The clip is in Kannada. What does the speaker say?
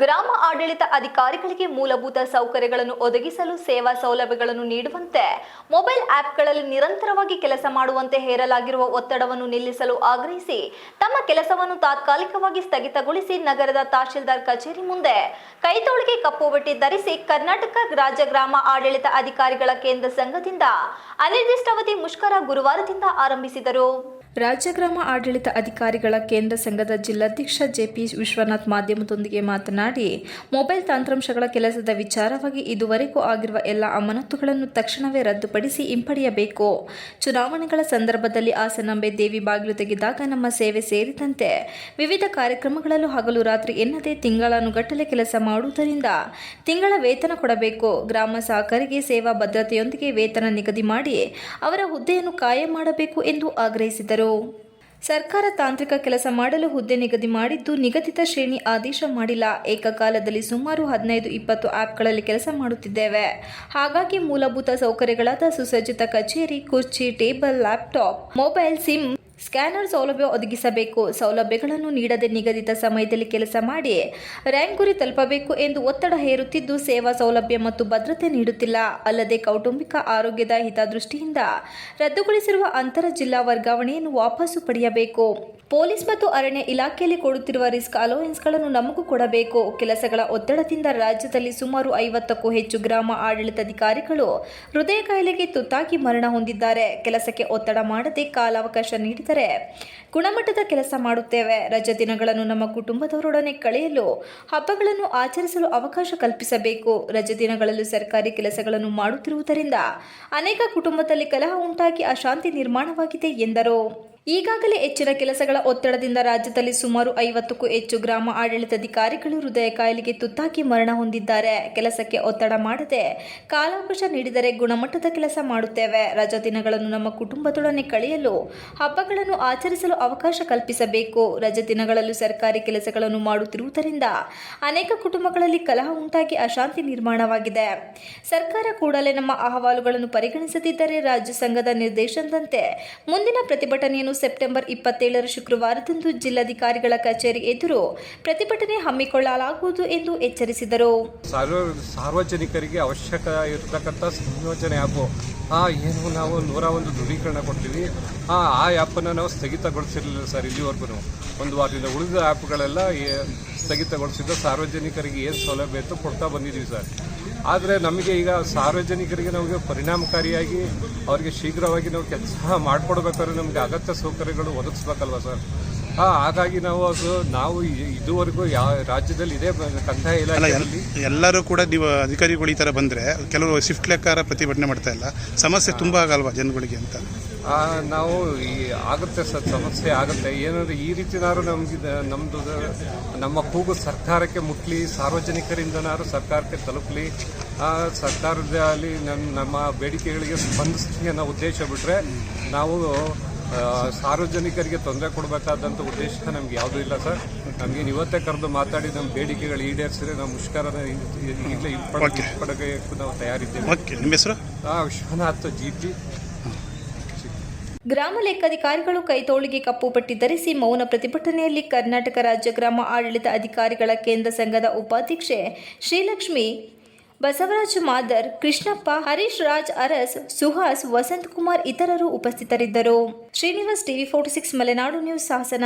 ಗ್ರಾಮ ಆಡಳಿತ ಅಧಿಕಾರಿಗಳಿಗೆ ಮೂಲಭೂತ ಸೌಕರ್ಯಗಳನ್ನು ಒದಗಿಸಲು ಸೇವಾ ಸೌಲಭ್ಯಗಳನ್ನು ನೀಡುವಂತೆ ಮೊಬೈಲ್ ಆಪ್ಗಳಲ್ಲಿ ನಿರಂತರವಾಗಿ ಕೆಲಸ ಮಾಡುವಂತೆ ಹೇರಲಾಗಿರುವ ಒತ್ತಡವನ್ನು ನಿಲ್ಲಿಸಲು ಆಗ್ರಹಿಸಿ ತಮ್ಮ ಕೆಲಸವನ್ನು ತಾತ್ಕಾಲಿಕವಾಗಿ ಸ್ಥಗಿತಗೊಳಿಸಿ ನಗರದ ತಹಶೀಲ್ದಾರ್ ಕಚೇರಿ ಮುಂದೆ ಕೈತೋಳಿಗೆ ಕಪ್ಪು ಬಟ್ಟೆ ಧರಿಸಿ ಕರ್ನಾಟಕ ರಾಜ್ಯ ಗ್ರಾಮ ಆಡಳಿತ ಅಧಿಕಾರಿಗಳ ಕೇಂದ್ರ ಸಂಘದಿಂದ ಅನಿರ್ದಿಷ್ಟಾವಧಿ ಮುಷ್ಕರ ಗುರುವಾರದಿಂದ ಆರಂಭಿಸಿದರು. ರಾಜ್ಯ ಗ್ರಾಮ ಆಡಳಿತ ಅಧಿಕಾರಿಗಳ ಕೇಂದ್ರ ಸಂಘದ ಜಿಲ್ಲಾಧ್ಯಕ್ಷ ಜೆಪಿ ವಿಶ್ವನಾಥ್ ಮಾಧ್ಯಮದೊಂದಿಗೆ ಮಾತನಾಡಿ, ಮೊಬೈಲ್ ತಂತ್ರಾಂಶಗಳ ಕೆಲಸದ ವಿಚಾರವಾಗಿ ಇದುವರೆಗೂ ಆಗಿರುವ ಎಲ್ಲ ಅಮಾನತುಗಳನ್ನು ತಕ್ಷಣವೇ ರದ್ದುಪಡಿಸಿ ಹಿಂಪಡೆಯಬೇಕು. ಚುನಾವಣೆಗಳ ಸಂದರ್ಭದಲ್ಲಿ ಹಾಸನಾಂಬೆ ದೇವಿ ಬಾಗಿಲು ತೆಗೆದಾಗ ನಮ್ಮ ಸೇವೆ ಸೇರಿದಂತೆ ವಿವಿಧ ಕಾರ್ಯಕ್ರಮಗಳಲ್ಲೂ ಹಗಲು ರಾತ್ರಿ ಎನ್ನದೇ ತಿಂಗಳಾನುಗಟ್ಟಲೆ ಕೆಲಸ ಮಾಡುವುದರಿಂದ ತಿಂಗಳ ವೇತನ ಕೊಡಬೇಕು. ಗ್ರಾಮ ಸಹಕಾರಿಗೆ ಸೇವಾ ಭದ್ರತೆಯೊಂದಿಗೆ ವೇತನ ನಿಗದಿ ಮಾಡಿ ಅವರ ಹುದ್ದೆಯನ್ನು ಕಾಯಂ ಮಾಡಬೇಕು ಎಂದು ಆಗ್ರಹಿಸಿದರು. ಸರ್ಕಾರ ತಾಂತ್ರಿಕ ಕೆಲಸ ಮಾಡಲು ಹುದ್ದೆ ನಿಗದಿ ಮಾಡಿದ್ದು ನಿಗದಿತ ಶ್ರೇಣಿ ಆದೇಶ ಮಾಡಿಲ್ಲ. ಏಕಕಾಲದಲ್ಲಿ ಸುಮಾರು 15-20 ಆ್ಯಪ್ಗಳಲ್ಲಿ ಕೆಲಸ ಮಾಡುತ್ತಿದ್ದೇವೆ. ಹಾಗಾಗಿ ಮೂಲಭೂತ ಸೌಕರ್ಯಗಳಾದ ಸುಸಜ್ಜಿತ ಕಚೇರಿ, ಕುರ್ಚಿ, table, laptop, mobile, sim, scanner ಸೌಲಭ್ಯ ಒದಗಿಸಬೇಕು. ಸೌಲಭ್ಯಗಳನ್ನು ನೀಡದೆ ನಿಗದಿತ ಸಮಯದಲ್ಲಿ ಕೆಲಸ ಮಾಡಿ ರ್ಯಾಂಕ್ ಗುರಿ ತಲುಪಬೇಕು ಎಂದು ಒತ್ತಡ ಹೇರುತ್ತಿದ್ದು ಸೇವಾ ಸೌಲಭ್ಯ ಮತ್ತು ಭದ್ರತೆ ನೀಡುತ್ತಿಲ್ಲ. ಅಲ್ಲದೆ ಕೌಟುಂಬಿಕ ಆರೋಗ್ಯದ ಹಿತದೃಷ್ಟಿಯಿಂದ ರದ್ದುಗೊಳಿಸಿರುವ ಅಂತರ ಜಿಲ್ಲಾ ವರ್ಗಾವಣೆಯನ್ನು ವಾಪಸ್ಸು ಪಡೆಯಬೇಕು. ಪೊಲೀಸ್ ಮತ್ತು ಅರಣ್ಯ ಇಲಾಖೆಯಲ್ಲಿ ಕೊಡುತ್ತಿರುವ ರಿಸ್ಕ್ ಅಲೋವೆನ್ಸ್ಗಳನ್ನು ನಮಗೂ ಕೊಡಬೇಕು. ಕೆಲಸಗಳ ಒತ್ತಡದಿಂದ ರಾಜ್ಯದಲ್ಲಿ ಸುಮಾರು 50ಕ್ಕೂ ಹೆಚ್ಚು ಗ್ರಾಮ ಆಡಳಿತಾಧಿಕಾರಿಗಳು ಹೃದಯ ಕಾಯಿಲೆಗೆ ತುತ್ತಾಗಿ ಮರಣ ಹೊಂದಿದ್ದಾರೆ. ಕೆಲಸಕ್ಕೆ ಒತ್ತಡ ಮಾಡದೆ ಕಾಲಾವಕಾಶ ನೀಡಿದರೆ ಗುಣಮಟ್ಟದ ಕೆಲಸ ಮಾಡುತ್ತೇವೆ. ರಜೆ ದಿನಗಳನ್ನು ನಮ್ಮ ಕುಟುಂಬದವರೊಡನೆ ಕಳೆಯಲು, ಹಬ್ಬಗಳನ್ನು ಆಚರಿಸಲು ಅವಕಾಶ ಕಲ್ಪಿಸಬೇಕು. ರಜೆ ದಿನಗಳಲ್ಲೂ ಸರ್ಕಾರಿ ಕೆಲಸಗಳನ್ನು ಮಾಡುತ್ತಿರುವುದರಿಂದ ಅನೇಕ ಕುಟುಂಬದಲ್ಲಿ ಕಲಹ ಉಂಟಾಗಿ ಅಶಾಂತಿ ನಿರ್ಮಾಣವಾಗಿದೆ ಎಂದರು. ಈಗಾಗಲೇ ಹೆಚ್ಚಿನ ಕೆಲಸಗಳ ಒತ್ತಡದಿಂದ ರಾಜ್ಯದಲ್ಲಿ ಸುಮಾರು 50ಕ್ಕೂ ಹೆಚ್ಚು ಗ್ರಾಮ ಆಡಳಿತಾಧಿಕಾರಿಗಳು ಹೃದಯ ಕಾಯಿಲೆಗೆ ತುತ್ತಾಗಿ ಮರಣ ಹೊಂದಿದ್ದಾರೆ. ಕೆಲಸಕ್ಕೆ ಒತ್ತಡ ಮಾಡದೆ ಕಾಲಾವಕಾಶ ನೀಡಿದರೆ ಗುಣಮಟ್ಟದ ಕೆಲಸ ಮಾಡುತ್ತೇವೆ. ರಜಾ ದಿನಗಳನ್ನು ನಮ್ಮ ಕುಟುಂಬದೊಡನೆ ಕಳೆಯಲು, ಹಬ್ಬಗಳನ್ನು ಆಚರಿಸಲು ಅವಕಾಶ ಕಲ್ಪಿಸಬೇಕು. ರಜೆ ದಿನಗಳಲ್ಲೂ ಸರ್ಕಾರಿ ಕೆಲಸಗಳನ್ನು ಮಾಡುತ್ತಿರುವುದರಿಂದ ಅನೇಕ ಕುಟುಂಬಗಳಲ್ಲಿ ಕಲಹ ಉಂಟಾಗಿ ಅಶಾಂತಿ ನಿರ್ಮಾಣವಾಗಿದೆ. ಸರ್ಕಾರ ಕೂಡಲೇ ನಮ್ಮ ಅಹವಾಲುಗಳನ್ನು ಪರಿಗಣಿಸದಿದ್ದರೆ ರಾಜ್ಯ ಸಂಘದ ನಿರ್ದೇಶನದಂತೆ ಮುಂದಿನ ಪ್ರತಿಭಟನೆಯನ್ನು ಸೆಪ್ಟೆಂಬರ್ 27 ಶುಕ್ರವಾರದಂದು ಜಿಲ್ಲಾಧಿಕಾರಿಗಳ ಕಚೇರಿ ಎದುರು ಪ್ರತಿಭಟನೆ ಹಮ್ಮಿಕೊಳ್ಳಲಾಗುವುದು ಎಂದು ಎಚ್ಚರಿಸಿದರು. ಸಾರ್ವಜನಿಕರಿಗೆ ಅವಶ್ಯಕ ಇರತಕ್ಕಂಥ ಸಂಯೋಜನೆ ಆ್ಯಪು ಏನು ನಾವು 101 ದೃಢೀಕರಣ ಕೊಡ್ತೀವಿ. ಆ ಆ್ಯಪನ್ನು ನಾವು ಸ್ಥಗಿತಗೊಳಿಸಿರಲಿಲ್ಲ ಸರ್. ಇಲ್ಲಿವರೆಗೂ ಒಂದು ವಾರದಿಂದ ಉಳಿದ ಆ್ಯಪ್ಗಳೆಲ್ಲ ಸ್ಥಗಿತಗೊಳಿಸಿದ್ದು ಸಾರ್ವಜನಿಕರಿಗೆ ಏನು ಸೌಲಭ್ಯ ಇತ್ತು ಕೊಡ್ತಾ ಬಂದಿದ್ದೀವಿ ಸರ್. ಆದರೆ ನಮಗೆ ಈಗ ಸಾರ್ವಜನಿಕರಿಗೆ ನಮಗೆ ಪರಿಣಾಮಕಾರಿಯಾಗಿ ಅವರಿಗೆ ಶೀಘ್ರವಾಗಿ ನಾವು ಕೆಲಸ ಮಾಡಿಕೊಡ್ಬೇಕಾದ್ರೆ ನಮಗೆ ಅಗತ್ಯ ಸೌಕರ್ಯಗಳು ಒದಗಿಸ್ಬೇಕಲ್ವ ಸರ್. ಹಾಗಾಗಿ ನಾವು ಇದುವರೆಗೂ ರಾಜ್ಯದಲ್ಲಿ ಇದೇ ಕಂದಾಯ ಇಲಾಖೆಯಲ್ಲಿ ಎಲ್ಲರೂ ಕೂಡ ನೀವು ಅಧಿಕಾರಿಗಳು ಈ ಥರ ಬಂದರೆ ಕೆಲವರು ಶಿಫ್ಟ್ ಲೆಕ್ಕಾರ ಪ್ರತಿಭಟನೆ ಮಾಡ್ತಾ ಇಲ್ಲ, ಸಮಸ್ಯೆ ತುಂಬ ಆಗಲ್ವಾ ಜನಗಳಿಗೆ ಅಂತ. ನಾವು ಆಗುತ್ತೆ ಸರ್, ಸಮಸ್ಯೆ ಆಗುತ್ತೆ. ಏನಂದರೆ ಈ ರೀತಿನಾದ್ರು ನಮ್ಮ ಕೂಗು ಸರ್ಕಾರಕ್ಕೆ ಮುಟ್ಲಿ, ಸಾರ್ವಜನಿಕರಿಂದನಾದ್ರು ಸರ್ಕಾರಕ್ಕೆ ತಲುಪಲಿ, ಸರ್ಕಾರದಲ್ಲಿ ನಮ್ಮ ಬೇಡಿಕೆಗಳಿಗೆ ಸ್ಪಂದಿಸ್ಲಿ ಅನ್ನೋ ಉದ್ದೇಶ ಬಿಟ್ಟರೆ ನಾವು ಸಾರ್ವಜನಿಕರಿಗೆ ತೊಂದರೆ ಕೊಡಬೇಕಾದಂಥ ಉದ್ದೇಶ ನಮ್ಗೆ ಯಾವುದೂ ಇಲ್ಲ ಸರ್. ನಮಗೆ ಇವತ್ತೇ ಕರೆದು ಮಾತಾಡಿ ನಮ್ಮ ಬೇಡಿಕೆಗಳು ಈಡೇರಿಸಿದ್ರೆ ನಾವು ಮುಷ್ಕರನ ಈಗಲೇ ಹಿಂಪಡೆಗೆ ನಾವು ತಯಾರಿದ್ದೇವೆ. ನಿಮ್ಮ ಹೆಸರು? ವಿಶ್ವನಾಥ್ ಜಿಪಿ. ಗ್ರಾಮ ಲೆಕ್ಕಾಧಿಕಾರಿಗಳು ಕೈತೋಳಿಗೆ ಕಪ್ಪು ಪಟ್ಟಿ ಧರಿಸಿ ಮೌನ ಪ್ರತಿಭಟನೆಯಲ್ಲಿ ಕರ್ನಾಟಕ ರಾಜ್ಯ ಗ್ರಾಮ ಆಡಳಿತ ಅಧಿಕಾರಿಗಳ ಕೇಂದ್ರ ಸಂಘದ ಉಪಾಧ್ಯಕ್ಷೆ ಶ್ರೀಲಕ್ಷ್ಮಿ, ಬಸವರಾಜ ಮಾದರ್, ಕೃಷ್ಣಪ್ಪ, ಹರೀಶ್ ರಾಜ್ ಅರಸ್, ಸುಹಾಸ್, ವಸಂತ್ ಕುಮಾರ್ ಇತರರು ಉಪಸ್ಥಿತರಿದ್ದರು. Srinivas, TV 46 Malenadu news, Hassan.